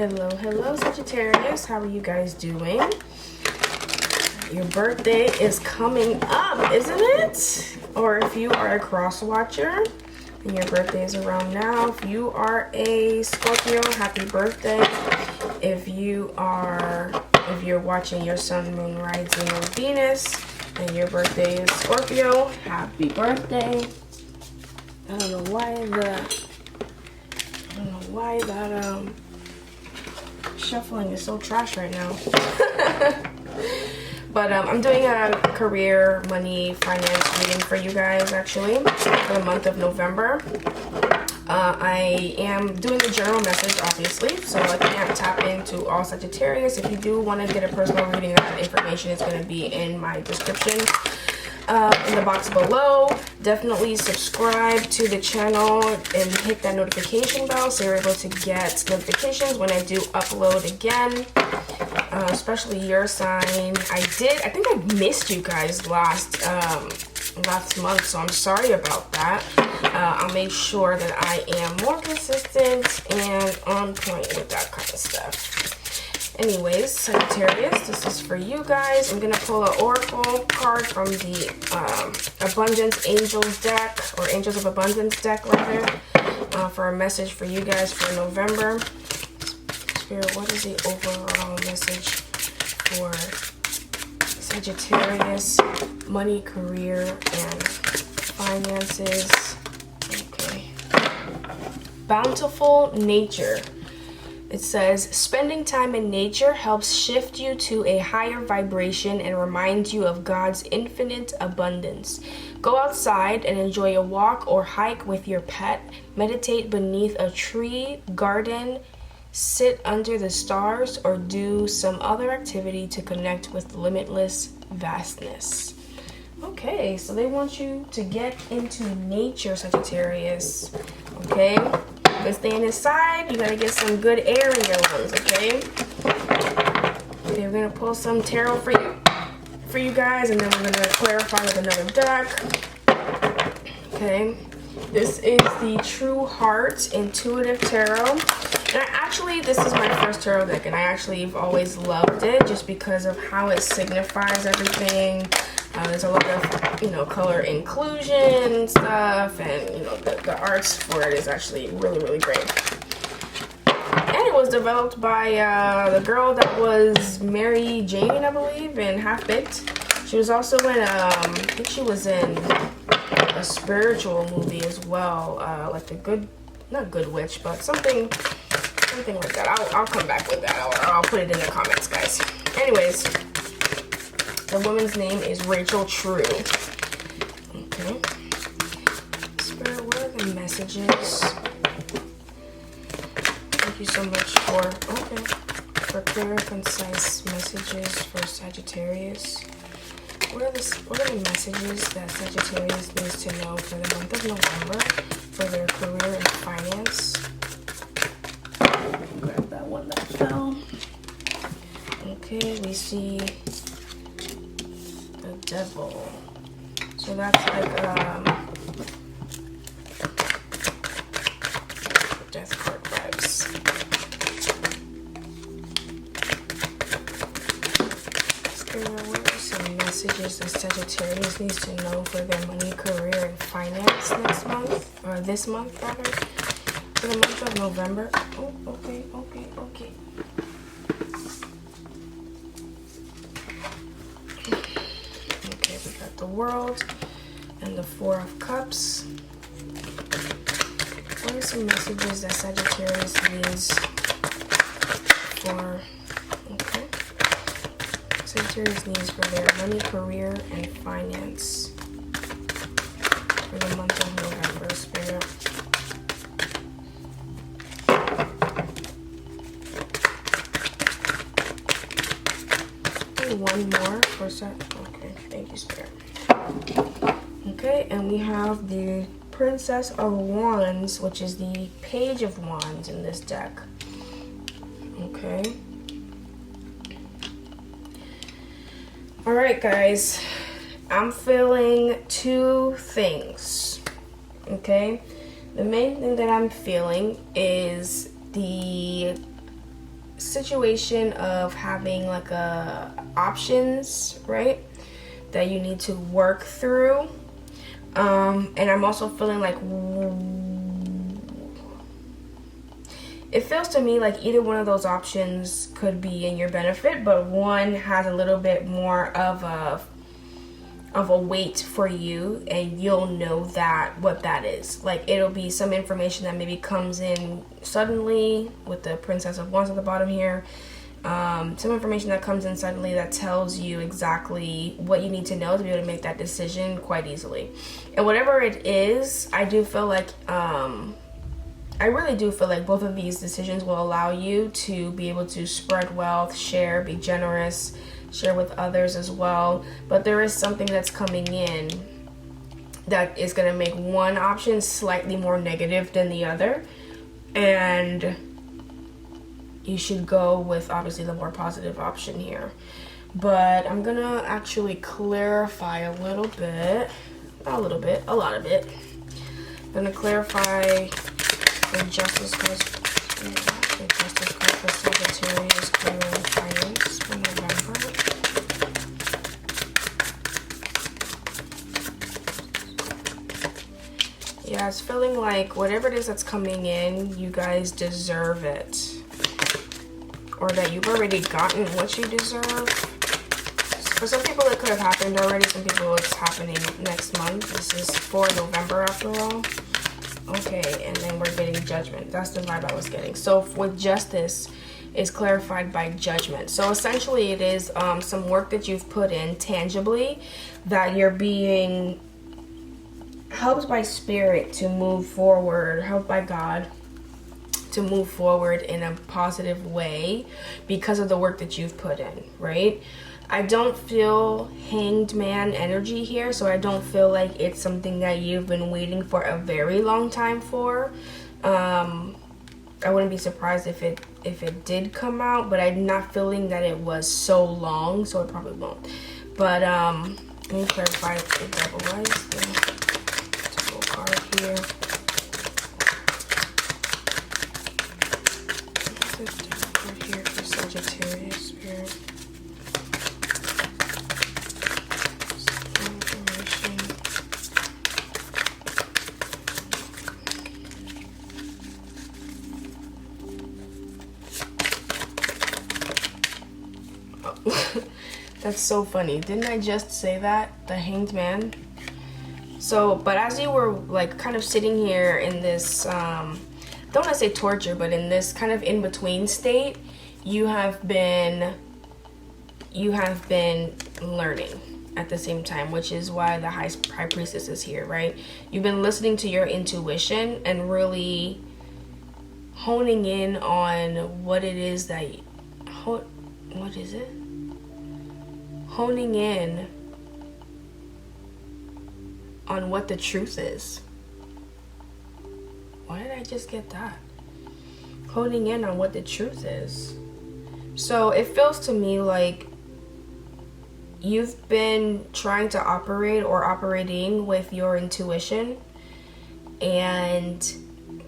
Hello Sagittarius, how are you guys doing? Your birthday is coming up, isn't it? Or if you are a cross watcher and your birthday is around now, if you are a Scorpio, happy birthday. If you're watching your sun, moon, rising, or Venus and your birthday is Scorpio, happy birthday. I don't know why that shuffling is so trash right now. But I'm doing a career, money, finance reading for you guys actually for the month of November. I am doing a general message obviously, so I can't tap into all Sagittarius. If you do want to get a personal reading, that information is going to be in my description in the box below. Definitely subscribe to the channel and hit that notification bell so you're able to get notifications when I do upload again, especially your sign. I think I missed you guys last month, so I'm sorry about that. I'll make sure that I am more consistent and on point with that kind of stuff. Anyways, Sagittarius, this is for you guys. I'm going to pull an oracle card from the Abundance Angels deck, or Angels of Abundance deck rather, for a message for you guys for November. Spirit, what is the overall message for Sagittarius, money, career, and finances? Okay. Bountiful nature. It says, spending time in nature helps shift you to a higher vibration and reminds you of God's infinite abundance. Go outside and enjoy a walk or hike with your pet. Meditate beneath a tree, garden, sit under the stars, or do some other activity to connect with limitless vastness. Okay, so they want you to get into nature, Sagittarius. Okay? But staying inside, you gotta get some good air in your lungs, okay? Okay, we're gonna pull some tarot for you guys, and then we're gonna clarify with another deck. Okay, this is the True Heart Intuitive Tarot. And this is my first tarot deck, and I actually have always loved it just because of how it signifies everything. There's a lot of, color inclusion stuff, and, the arts for it is actually really, really great. And it was developed by the girl that was Mary Jane, I believe, in Half Baked. She was also in, I think she was in a spiritual movie as well, like not Good Witch, but something like that. I'll come back with that, or I'll put it in the comments, guys. Anyways, the woman's name is Rachel True. Okay. Spirit, what are the messages? Thank you so much for clear and concise messages for Sagittarius. What are the messages that Sagittarius needs to know for the month of November for their career and finance? Grab that one that fell. Okay, we see the Devil. So that's like death card vibes. What are some messages that Sagittarius needs to know for their money, career, and finance next month, or this month rather, for the month of November? Oh, okay. Okay, we got the World and the Four of Cups. What are some messages that Sagittarius needs for, Sagittarius needs for their money, career, and finance for the month of November, Spirit? One more for okay, thank you, Spirit. Okay, and we have the Princess of Wands, which is the Page of Wands in this deck. Okay. Alright, guys. I'm feeling two things. Okay? The main thing that I'm feeling is the situation of having like options, right, that you need to work through. And I'm also feeling like it feels to me like either one of those options could be in your benefit, but one has a little bit more of a weight for you, and you'll know that what that is. Like, it'll be some information that maybe comes in suddenly with the Princess of Wands at the bottom here. Some information that comes in suddenly that tells you exactly what you need to know to be able to make that decision quite easily. And whatever it is, I do feel like I really do feel like both of these decisions will allow you to be able to spread wealth, share, be generous, share with others as well. But there is something that's coming in that is going to make one option slightly more negative than the other, and you should go with obviously the more positive option here. But I'm gonna actually clarify a little bit, not a little bit, a lot of it. I'm gonna clarify the Justice card, for Sagittarius, career and finance for November. Yeah, it's feeling like whatever it is that's coming in, you guys deserve it. Or that you've already gotten what you deserve. For some people it could have happened already, some people it's happening next month. This is for November after all. Okay, and then we're getting Judgment. That's the vibe I was getting. So with Justice is clarified by Judgment. So essentially it is some work that you've put in tangibly that you're being helped by Spirit to move forward, helped by God to move forward in a positive way because of the work that you've put in, right? I don't feel Hanged Man energy here, so I don't feel like it's something that you've been waiting for a very long time for. I wouldn't be surprised if it did come out, but I'm not feeling that it was so long, so it probably won't. But let me clarify the Devil was. The Devil card here. Right here for Sagittarius Spirit. Some information. Oh. That's so funny. Didn't I just say that? The Hanged Man? So, but as you were like kind of sitting here in this don't want to say torture, but in this kind of in-between state, you have been learning at the same time, which is why the High Priestess is here, right? You've been listening to your intuition and really honing in on what it is that what is it? Honing in on what the truth is. Why did I just get that? Honing in on what the truth is. So it feels to me like you've been trying to operate or operating with your intuition, and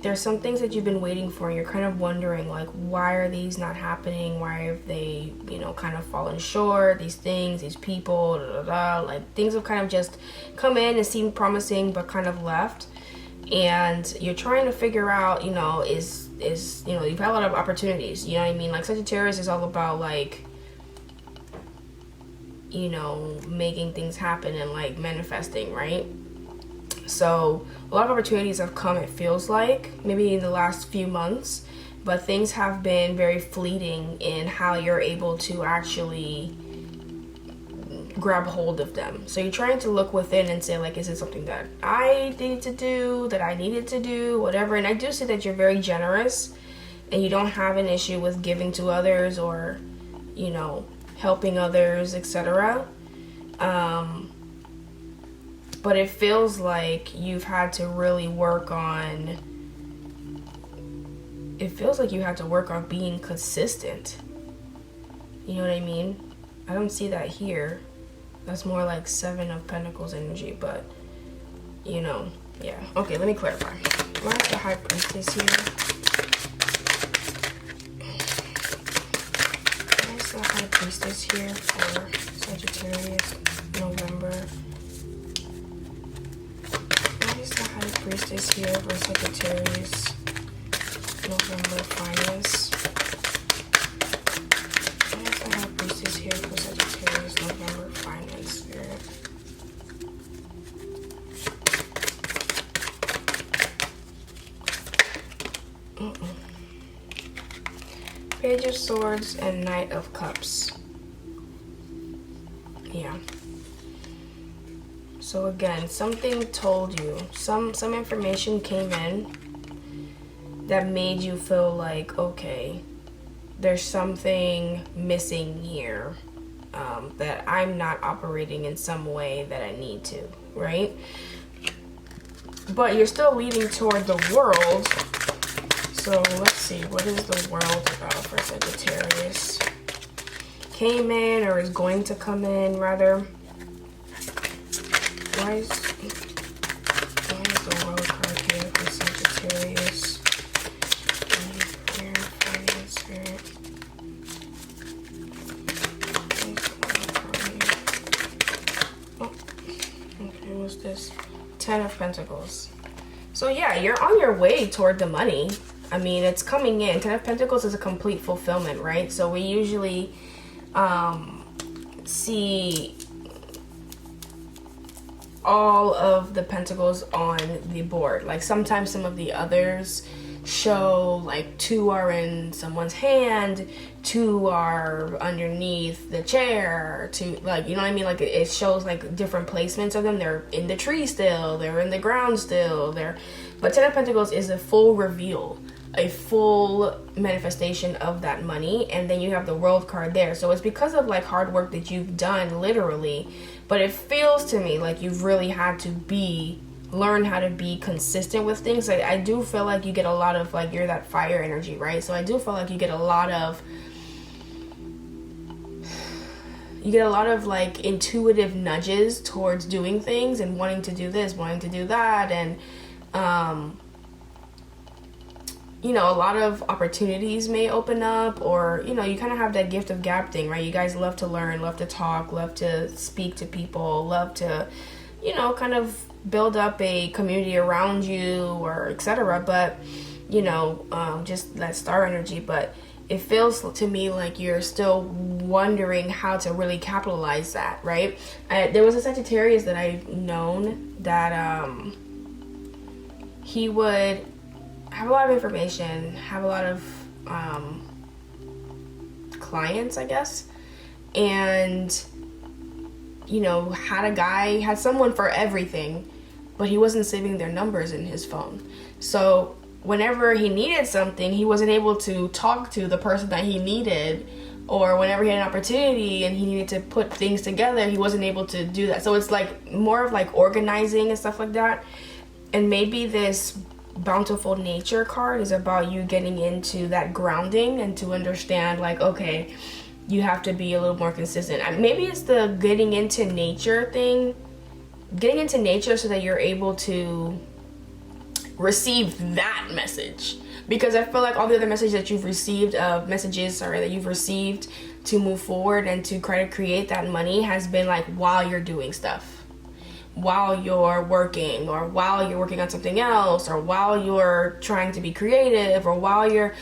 there's some things that you've been waiting for, and you're kind of wondering like, why are these not happening? Why have they, kind of fallen short? These things, these people, like things have kind of just come in and seemed promising but kind of left. And you're trying to figure out, is you've had a lot of opportunities, you know what I mean? Like Sagittarius is all about like, making things happen and like manifesting, right? So a lot of opportunities have come, it feels like, maybe in the last few months, but things have been very fleeting in how you're able to actually grab hold of them. So you're trying to look within and say like, is it something that I needed to do, whatever. And I do see that you're very generous and you don't have an issue with giving to others or helping others, etc. But it feels like you've had to really work on being consistent. You know what I mean? I don't see that here. That's more like 7 of Pentacles energy, but yeah. Okay, let me clarify. Why is the High Priestess here? the High Priestess here for Sagittarius, November? Why is the High Priestess here for Sagittarius, November finance? Why is the High Priestess here for Sagittarius, November finance, Spirit? Page of Swords and Knight of Cups. Yeah. So again, something told you, some information came in that made you feel like, okay, there's something missing here, that I'm not operating in some way that I need to, right? But you're still leading toward the World. So let's see, what is the World about for Sagittarius? Came in, or is going to come in, rather. Why is the World card here for Sagittarius? Prayer, finance, spirit. Oh, okay, what's this? 10 of Pentacles. So yeah, you're on your way toward the money. I mean, it's coming in. 10 of Pentacles is a complete fulfillment, right? So we usually see all of the pentacles on the board. Like sometimes some of the others show like 2 are in someone's hand, 2 are underneath the chair, 2, like, you know what I mean? Like it shows like different placements of them. They're in the tree still, they're in the ground still, but 10 of Pentacles is a full reveal, a full manifestation of that money. And then you have the World card there. So it's because of like hard work that you've done, literally. But it feels to me like you've really had to learn how to be consistent with things. I do feel like you get a lot of like, you're that fire energy, right? So I do feel like you get a lot of like intuitive nudges towards doing things and wanting to do this, wanting to do that. And you know, a lot of opportunities may open up, or, you know, you kind of have that gift of gab thing, right? You guys love to learn, love to talk, love to speak to people, love to, you know, kind of build up a community around you, or etc. But, you know, just that star energy. But it feels to me like you're still wondering how to really capitalize that, right? There was a Sagittarius that I've known that he would have a lot of information, have a lot of clients, I guess, and, you know, had someone for everything, but he wasn't saving their numbers in his phone. So whenever he needed something, he wasn't able to talk to the person that he needed, or whenever he had an opportunity and he needed to put things together, he wasn't able to do that. So it's like more of like organizing and stuff like that. And maybe this Bountiful Nature card is about you getting into that grounding and to understand like, okay, you have to be a little more consistent. Maybe it's the getting into nature thing, getting into nature so that you're able to receive that message. Because I feel like all the other messages that you've received, that you've received to move forward and to create that money has been like while you're doing stuff, while you're working, or while you're working on something else, or while you're trying to be creative, or while you're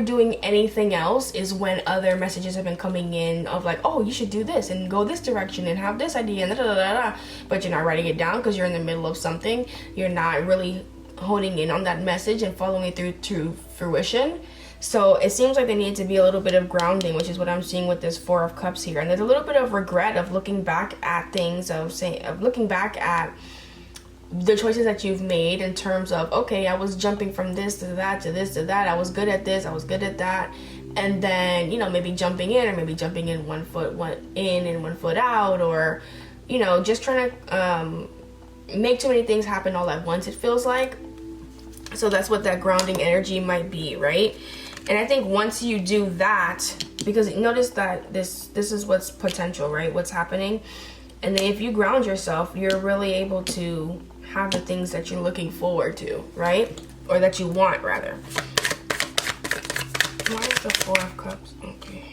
doing anything else is when other messages have been coming in of like, oh, you should do this and go this direction and have this idea and da da da da. But you're not writing it down because you're in the middle of something. You're not really honing in on that message and following it through to fruition. So it seems like there needs to be a little bit of grounding, which is what I'm seeing with this 4 of Cups here. And there's a little bit of regret of looking back at things, of looking back at the choices that you've made in terms of, okay, I was jumping from this to that to this to that. I was good at this, I was good at that. And then, you know, maybe jumping in, or maybe jumping in one foot in and 1 foot out, or, you know, just trying to make too many things happen all at once, it feels like. So that's what that grounding energy might be, right? And I think once you do that, because notice that this is what's potential, right? What's happening. And then if you ground yourself, you're really able to have the things that you're looking forward to, right? Or that you want, rather. Why is the 4 of Cups? Okay.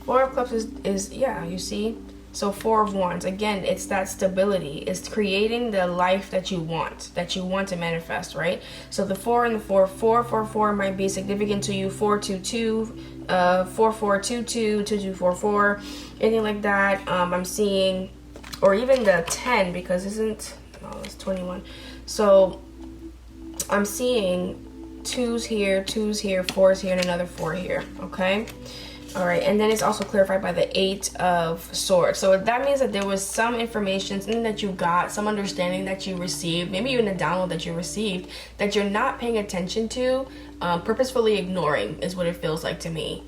Four of Cups is yeah, you see? So Four of Wands, again, it's that stability. It's creating the life that you want to manifest, right? So the 4 and the 4, 4 might be significant to you. 422, 4422, 2244, anything like that. I'm seeing, or even the 10, because it's 21. So I'm seeing 2s here, 4s here, and another 4 here, okay? All right, and then it's also clarified by the 8 of Swords. So that means that there was some information, something that you got, some understanding that you received, maybe even a download that you received that you're not paying attention to, purposefully ignoring is what it feels like to me.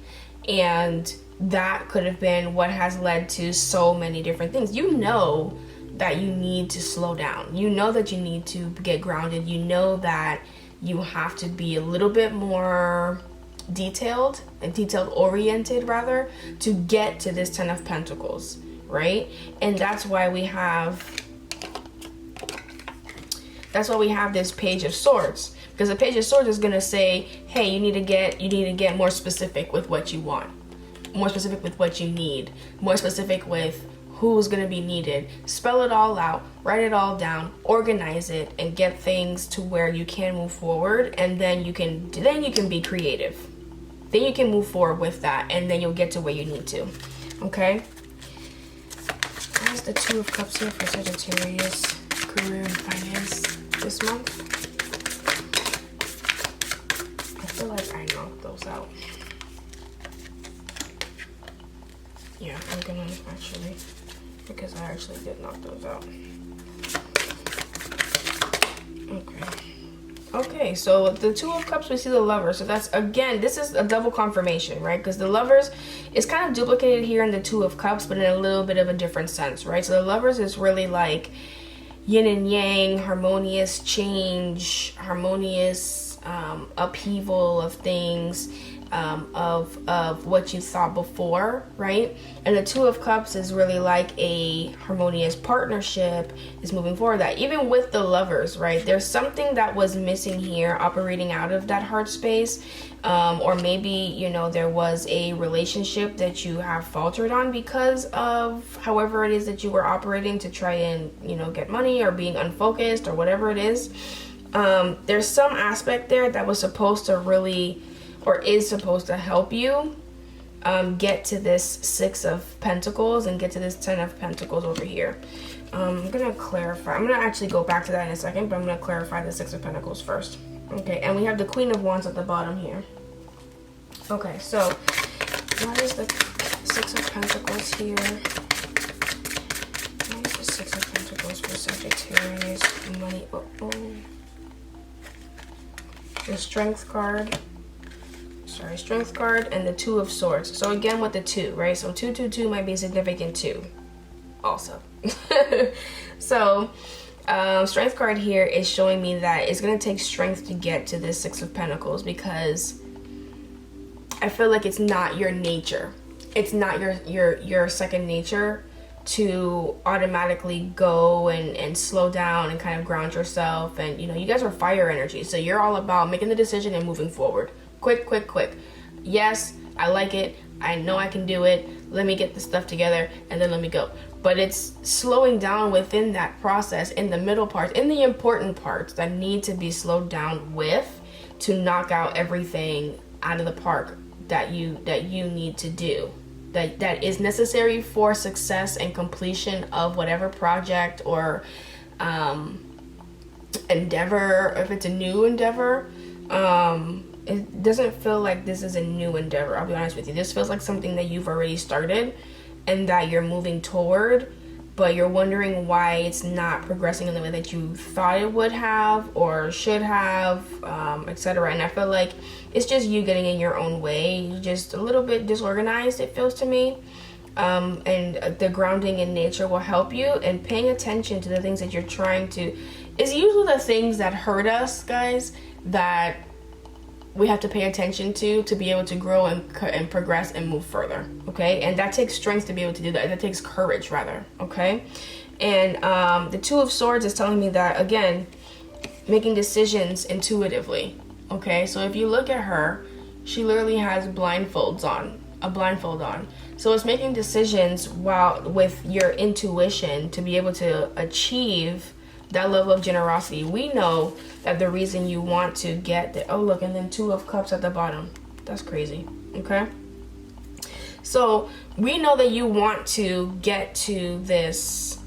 And that could have been what has led to so many different things. You know that you need to slow down. You know that you need to get grounded. You know that you have to be a little bit more detailed and detailed oriented rather to get to this 10 of Pentacles, right? And that's why we have this Page of Swords, because the Page of Swords is going to say, hey, you need to get more specific with what you want, more specific with what you need, more specific with who's going to be needed. Spell it all out, write it all down, organize it, and get things to where you can move forward, and then you can be creative. Then you can move forward with that, and then you'll get to where you need to. Okay? Where's the 2 of Cups here for Sagittarius, career and finance this month? I feel like I knocked those out. Yeah, I'm gonna actually, because I actually did knock those out. Okay, so the 2 of Cups, we see the Lovers. So that's, again, this is a double confirmation, right? Because the Lovers is kind of duplicated here in the 2 of Cups, but in a little bit of a different sense, right? So the Lovers is really like yin and yang, harmonious change, harmonious upheaval of things, of what you thought before, right? And the 2 of Cups is really like a harmonious partnership is moving forward. That even with the Lovers, right, there's something that was missing here operating out of that heart space, or maybe, you know, there was a relationship that you have faltered on because of however it is that you were operating to try and, you know, get money, or being unfocused, or whatever it is. There's some aspect there that was supposed to really, or is supposed to help you get to this 6 of Pentacles and get to this 10 of Pentacles over here. I'm gonna clarify. I'm gonna actually go back to that in a second, but I'm gonna clarify the 6 of Pentacles first. Okay, and we have the Queen of Wands at the bottom here. Okay, so what is the 6 of Pentacles here? What is the 6 of Pentacles for Sagittarius? Money. The Strength card. Sorry, Strength card, and the 2 of Swords. So again with the 2, right? So 222 might be significant too also. So Strength card here is showing me that it's going to take strength to get to this 6 of Pentacles, because I feel like it's not your nature. It's not your second nature to automatically go and slow down and kind of ground yourself. And, you know, you guys are fire energy, so you're all about making the decision and moving forward. Quick. Yes, I like it. I know I can do it. Let me get the stuff together and then let me go. But it's slowing down within that process, in the middle parts, in the important parts that need to be slowed down with, to knock out everything out of the park that you need to do. That is necessary for success and completion of whatever project or endeavor. If it's a new endeavor, it doesn't feel like this is a new endeavor. I'll be honest with you. This feels like something that you've already started and that you're moving toward, but you're wondering why it's not progressing in the way that you thought it would have or should have, etc. And I feel like it's just you getting in your own way. You're just a little bit disorganized, it feels to me. And the grounding in nature will help you, and paying attention to the things that you're trying to. It's usually the things that hurt us, guys, that we have to pay attention to be able to grow and progress and move further, okay? And that takes strength to be able to do that. That takes courage, rather, okay? And the 2 of Swords is telling me that, again, making decisions intuitively, okay? So if you look at her, she literally has a blindfold on. So it's making decisions while with your intuition to be able to achieve that level of generosity. We know that the reason you want to get the, oh look, and then 2 of Cups at the bottom. That's crazy. Okay. So we know that you want to get to this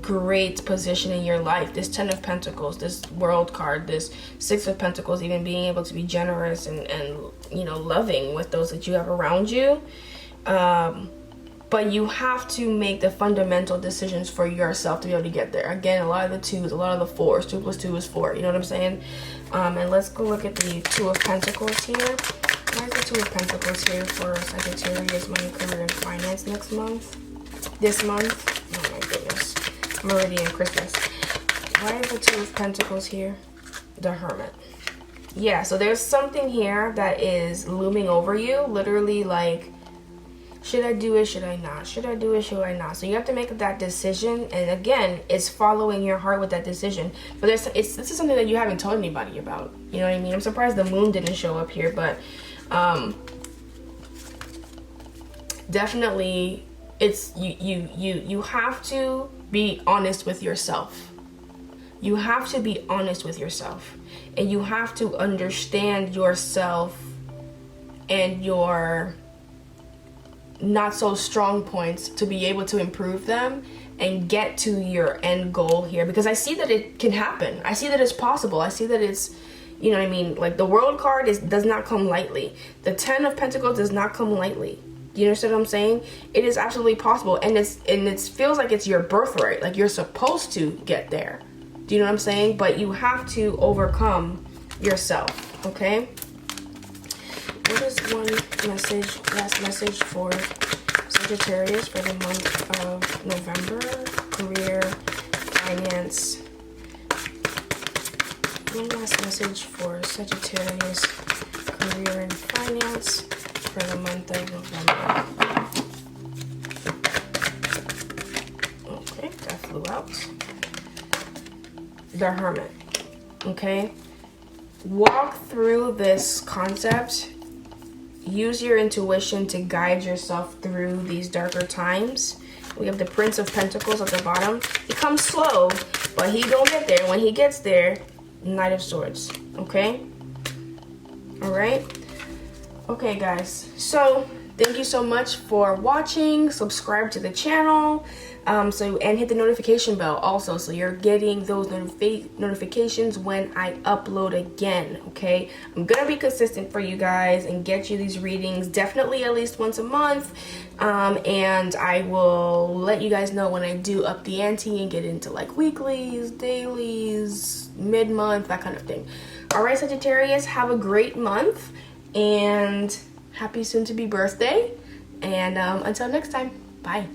great position in your life, this 10 of Pentacles, this World card, this 6 of Pentacles, even being able to be generous and you know, loving with those that you have around you. But you have to make the fundamental decisions for yourself to be able to get there. Again, a lot of the 2s, a lot of the 4s. 2 plus 2 is 4. You know what I'm saying? And let's go look at the 2 of Pentacles here. Why is the 2 of Pentacles here for Sagittarius, money, career, and finance next month? This month? Oh my goodness. Meridian, Christmas. Why is the 2 of Pentacles here? The Hermit. Yeah, so there's something here that is looming over you. Literally like, should I do it? Should I not? Should I do it? Should I not? So you have to make that decision. And again, it's following your heart with that decision. But this is something that you haven't told anybody about. You know what I mean? I'm surprised the moon didn't show up here. But definitely, it's you have to be honest with yourself. You have to be honest with yourself. And you have to understand yourself and your not so strong points to be able to improve them and get to your end goal here, because I see that it can happen. I see that it's possible. I see that it's, you know what I mean, like the World card does not come lightly. The 10 of Pentacles does not come lightly. Do you understand what I'm saying? It is absolutely possible, and it feels like it's your birthright, like you're supposed to get there. Do you know what I'm saying? But you have to overcome yourself. Okay. What is one message, last message for Sagittarius for the month of November? Career, finance. One last message for Sagittarius, career and finance for the month of November. Okay, that flew out. The Hermit. Okay? Walk through this concept. Use your intuition to guide yourself through these darker times. We have the Prince of Pentacles at the bottom. He comes slow, but he gonna get there. When he gets there, Knight of Swords. Okay? Alright? Okay, guys. So, thank you so much for watching. Subscribe to the channel. And hit the notification bell also, so you're getting those notifications when I upload again. Okay, I'm gonna be consistent for you guys and get you these readings definitely at least once a month, and I will let you guys know when I do up the ante and get into like weeklies, dailies, mid-month, that kind of thing. All right, Sagittarius, have a great month and happy soon to be birthday, and until next time, bye.